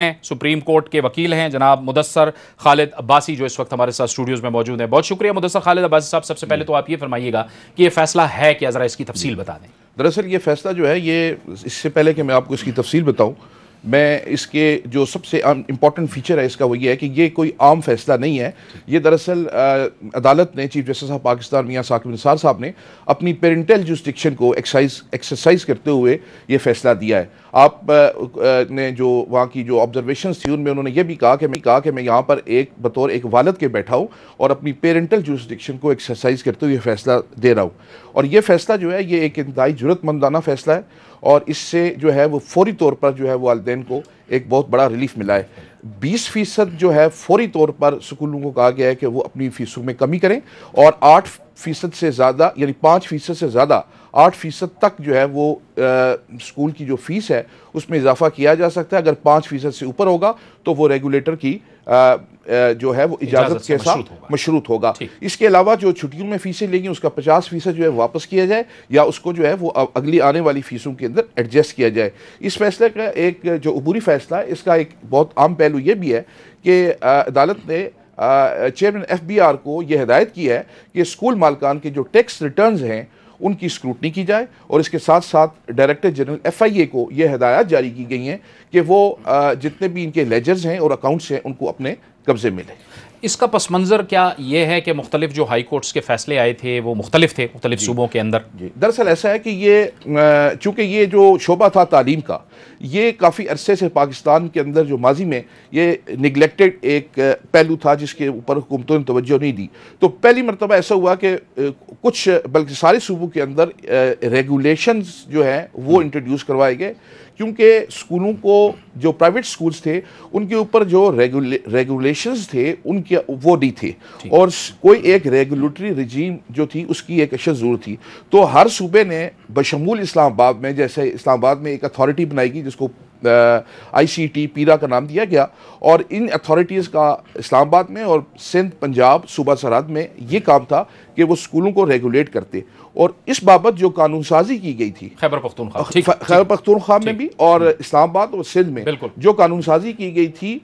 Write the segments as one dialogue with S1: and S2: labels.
S1: Supreme court کے وکیل ہیں جناب مدثر خالد عباسی جو اس وقت ہمارے ساتھ اسٹوڈیوز میں موجود ہیں. بہت شکریہ مدثر خالد عباسی صاحب. سب سے پہلے تو آپ یہ فرمائیے گا کہ یہ فیصلہ ہے کیا، ذرا اس کی تفصیل بتا دیں.
S2: دراصل یہ فیصلہ جو ہے، یہ اس سے پہلے کہ میں آپ کو اس کی تفصیل بتاؤں، میں اس کے جو سب سے امپورٹنٹ فیچر ہے اس کا وہ یہ ہے کہ یہ کوئی عام فیصلہ نہیں ہے. یہ دراصل عدالت نے، چیف جسٹس آف پاکستان میاں ثاقب نثار صاحب نے اپنی پیرنٹل جورسڈکشن کو ایکسرسائز کرتے ہوئے یہ فیصلہ دیا ہے. آپ نے جو وہاں کی جو آبزرویشنز تھی ان میں انہوں نے یہ بھی کہا کہ میں یہاں پر بطور ایک والد کے بیٹھا ہوں اور اپنی پیرنٹل جورسڈکشن کو ایکسرسائز کرتے ہوئے یہ فیصلہ دے رہا ہوں. اور یہ فیصلہ جو ہے یہ ایک انتہائی جرأت مندانہ فیصلہ ہے، اور اس سے جو ہے وہ فوری طور پر جو ہے والدین کو ایک بہت بڑا ریلیف ملا ہے. 20% جو ہے فوری طور پر سکولوں کو کہا گیا ہے کہ وہ اپنی فیسوں میں کمی کریں، اور 8% سے زیادہ، یعنی 5% سے زیادہ 8% تک جو ہے وہ سکول کی جو فیس ہے اس میں اضافہ کیا جا سکتا ہے. اگر 5% سے اوپر ہوگا تو وہ ریگولیٹر کی جو ہے وہ اجازت کے ساتھ مشروط ہوگا. اس کے علاوہ جو چھٹیوں میں فیسیں لیں گی اس کا 50% جو ہے واپس کیا جائے، یا اس کو جو ہے وہ اگلی آنے والی فیسوں کے اندر ایڈجسٹ کیا جائے. اس فیصلے کا ایک جو عبوری فیصلہ ہے، اس کا ایک بہت عام پہلو یہ بھی ہے کہ عدالت نے چیئرمین FBR کو یہ ہدایت کی ہے کہ اسکول مالکان کے جو ٹیکس ریٹرنز ہیں ان کی اسکروٹنی کی جائے، اور اس کے ساتھ ساتھ ڈائریکٹر جنرل FIA کو یہ ہدایات جاری کی گئی ہیں کہ وہ جتنے بھی ان کے لیجرز ہیں اور اکاؤنٹس ہیں ان کو اپنے قبضے میں لیں.
S1: اس کا پس منظر کیا یہ ہے کہ مختلف جو ہائی کورٹس کے فیصلے آئے تھے وہ مختلف تھے مختلف صوبوں کے اندر؟
S2: دراصل ایسا ہے کہ یہ چونکہ یہ جو شعبہ تھا تعلیم کا، یہ کافی عرصے سے پاکستان کے اندر جو ماضی میں یہ نگلیکٹڈ ایک پہلو تھا جس کے اوپر حکومتوں نے توجہ نہیں دی. تو پہلی مرتبہ ایسا ہوا کہ کچھ بلکہ سارے صوبوں کے اندر ریگولیشنز جو ہیں وہ انٹروڈیوس کروائے گئے، کیونکہ اسکولوں کو جو پرائیویٹ اسکولز تھے ان کے اوپر جو ریگولیشنز تھے ان کے وہ نہیں تھے، اور کوئی ایک ریگولیٹری رجیم جو تھی اس کی ایک اشد ضرورت تھی. تو ہر صوبے نے بشمول اسلام آباد میں، جیسے اسلام آباد میں ایک اتھارٹی بنائی گئی جس کو ICT پیرا کا نام دیا گیا، اور ان اتھارٹیز کا اسلام آباد میں اور سندھ پنجاب صوبہ سرحد میں یہ کام تھا کہ وہ اسکولوں کو ریگولیٹ کرتے. اور اس بابت جو قانون سازی کی گئی تھی
S1: خیبر
S2: پختونخوا میں بھی اور اسلام آباد اور سندھ میں جو قانون سازی کی گئی تھی،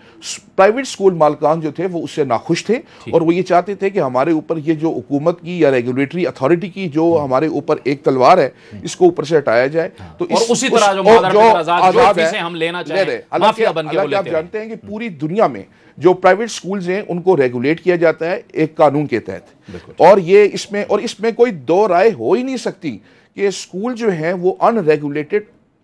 S2: پرائیویٹ اسکول مالکان جو تھے وہ اس سے ناخوش تھے، اور وہ یہ چاہتے تھے کہ ہمارے اوپر یہ جو حکومت کی یا ریگولیٹری اتھارٹی کی جو ہمارے اوپر ایک تلوار ہے اس کو اوپر سے ہٹایا جائے. تو
S1: اسی طرح جو آزاد ہے ہم لینا چاہیں مافیا بن کے وہ لیتے ہیں.
S2: آپ جانتے ہیں کہ پوری دنیا میں جو پرائیویٹ سکولز ہیں ان کو ریگولیٹ کیا جاتا ہے ایک قانون کے تحت، اور یہ اس میں کوئی دو رائے ہو ہی نہیں سکتی کہ اسکول جو ہیں وہ ان ریگولیٹڈ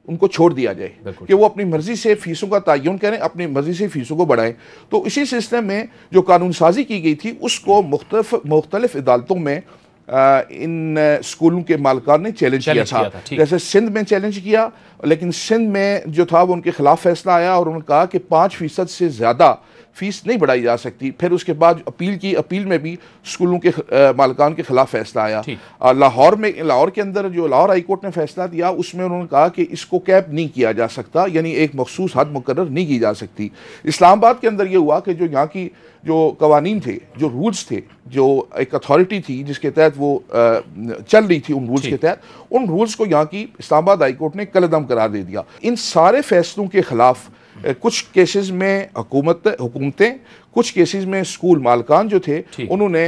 S2: ان کو چھوڑ دیا جائے کہ وہ اپنی مرضی سے فیسوں کا تعین کریں، اپنی مرضی سے فیسوں کو بڑھائیں. تو اسی سلسلے میں جو قانون سازی کی گئی تھی اس کو مختلف عدالتوں میں ان اسکولوں کے مالکان نے چیلنج کیا تھا. جیسے سندھ میں چیلنج کیا، لیکن سندھ میں جو تھا وہ ان کے خلاف فیصلہ آیا، اور انہوں نے کہا کہ 5% سے زیادہ فیس نہیں بڑھائی جا سکتی. پھر اس کے بعد اپیل میں بھی اسکولوں کے مالکان کے خلاف فیصلہ آیا. لاہور کے اندر جو لاہور ہائی کورٹ نے فیصلہ دیا اس میں انہوں نے کہا کہ اس کو کیپ نہیں کیا جا سکتا، یعنی ایک مخصوص حد مقرر نہیں کی جا سکتی. اسلام آباد کے اندر یہ ہوا کہ جو یہاں کی جو قوانین تھے، جو رولز تھے، جو ایک اتھارٹی تھی جس کے تحت وہ چل رہی تھی، ان رولز کے تحت ان رولز کو یہاں کی اسلام آباد ہائی کورٹ نے کالعدم قرار دے دیا. ان سارے فیصلوں کے خلاف کچھ کیسز میں حکومتیں، کچھ کیسز میں اسکول مالکان جو تھے انہوں نے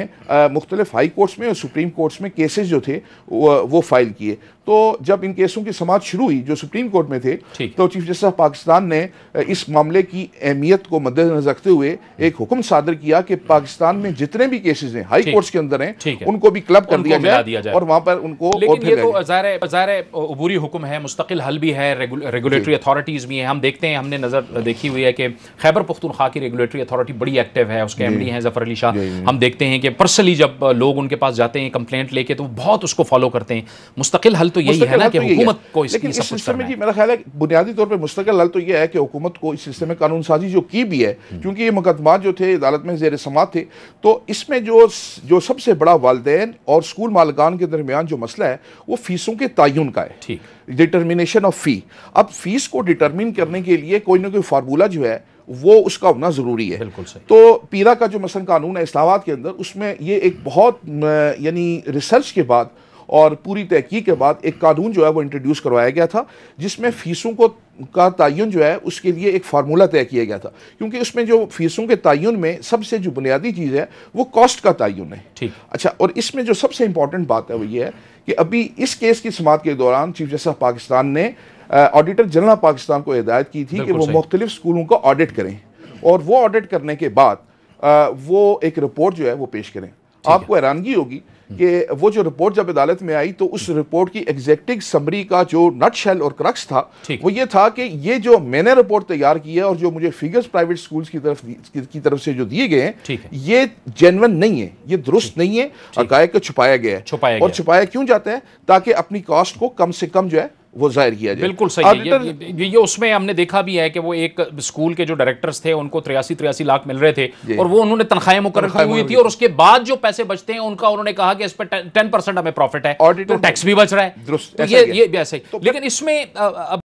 S2: مختلف ہائی کورٹس میں اور سپریم کورٹس میں کیسز جو تھے وہ فائل کیے. تو جب ان کیسوں کی سماعت شروع ہوئی جو سپریم کورٹ میں تھے، تو چیف جسٹس آف پاکستان نے اس معاملے کی اہمیت کو مد نظر رکھتے ہوئے ایک حکم صادر کیا کہ پاکستان میں جتنے بھی کیسز ہیں ہائی کورٹس کے اندر ہیں ان کو بھی کلب کر دیا جائے اور وہاں پر ان کو.
S1: لیکن یہ تو ظاہر عبوری حکم ہے، مستقل حل بھی ہے، ریگولیٹری اتھارٹیز بھی ہیں. ہم دیکھتے ہیں، ہم نے نظر دیکھی ہوئی ہے کہ خیبر پختونخوا کی ریگولیٹری اتھارٹی بڑی ایکٹیو ہے، اس کے MD ہیں ظفر علی شاہ. ہم دیکھتے ہیں کہ پرسنلی جب لوگ ان کے پاس جاتے ہیں کمپلینٹ لے کے تو وہ بہت اس کو فالو کرتے ہیں. مستقل حل تو یہی ہے نا کہ حکومت کو اس کی سب کچھ کرنا ہے.
S2: میرا خیال ہے بنیادی طور پہ مستقل حل تو یہ ہے کہ حکومت کو اس سلسلے میں قانون سازی جو کی بھی ہے، کیونکہ یہ مقدمات جو تھے عدالت میں زیر سماعت تھے. تو اس میں جو سب سے بڑا والدین اور اسکول مالکان کے درمیان جو مسئلہ ہے وہ فیسوں کے تعین کا ہے، ڈٹرمینیشن آف فی. اب فیس کو ڈٹرمین کرنے کے لیے کوئی نہ کوئی فارمولہ جو ہے وہ اس کا ہونا ضروری ہے. تو پیرا کا جو مثلا قانون ہے اسلام آباد کے اندر، اس میں یہ ایک بہت یعنی ریسرچ کے بعد اور پوری تحقیق کے بعد ایک قانون جو ہے وہ انٹروڈیوس کروایا گیا تھا جس میں فیسوں کا تعین جو ہے اس کے لیے ایک فارمولہ طے کیا گیا تھا، کیونکہ اس میں جو فیسوں کے تعین میں سب سے جو بنیادی چیز ہے وہ کاسٹ کا تعین ہے۔ اچھا، اور اس میں جو سب سے امپورٹنٹ بات ہے وہ یہ ہے کہ ابھی اس کیس کی سماعت کے دوران چیف جسٹس آف پاکستان نے آڈیٹر جنرل آف پاکستان کو ہدایت کی تھی کہ وہ مختلف اسکولوں کا آڈٹ کریں، اور وہ آڈٹ کرنے کے بعد وہ ایک رپورٹ جو ہے وہ پیش کریں۔ آپ کو حیرانگی ہوگی کہ وہ جو رپورٹ جب عدالت میں آئی تو اس رپورٹ کی ایگزیکٹو سمری کا جو نٹ شیل اور کرکس تھا وہ یہ تھا کہ یہ جو میں نے رپورٹ تیار کی ہے اور جو مجھے فگرز پرائیویٹ سکولز کی طرف سے جو دیے گئے ہیں یہ جینون نہیں ہے، یہ درست نہیں ہے، حقائق کو چھپایا گیا ہے، اور چھپایا کیوں جاتا ہے؟ تاکہ اپنی کاسٹ کو کم سے کم جو ہے وہ ظاہر کیا جائے۔
S1: بالکل صحیح، یہ اس میں ہم نے دیکھا بھی ہے کہ وہ ایک اسکول کے جو ڈائریکٹرز تھے ان کو 83 لاکھ مل رہے تھے اور وہ انہوں نے تنخواہیں مقرر کی ہوئی تھی، اور اس کے بعد جو پیسے بچتے ہیں ان کا انہوں نے کہا کہ اس پہ 10% ہمیں پروفٹ ہے تو ٹیکس بھی بچ رہا ہے، تو یہ بھی ایسے ہی۔ لیکن اس میں اب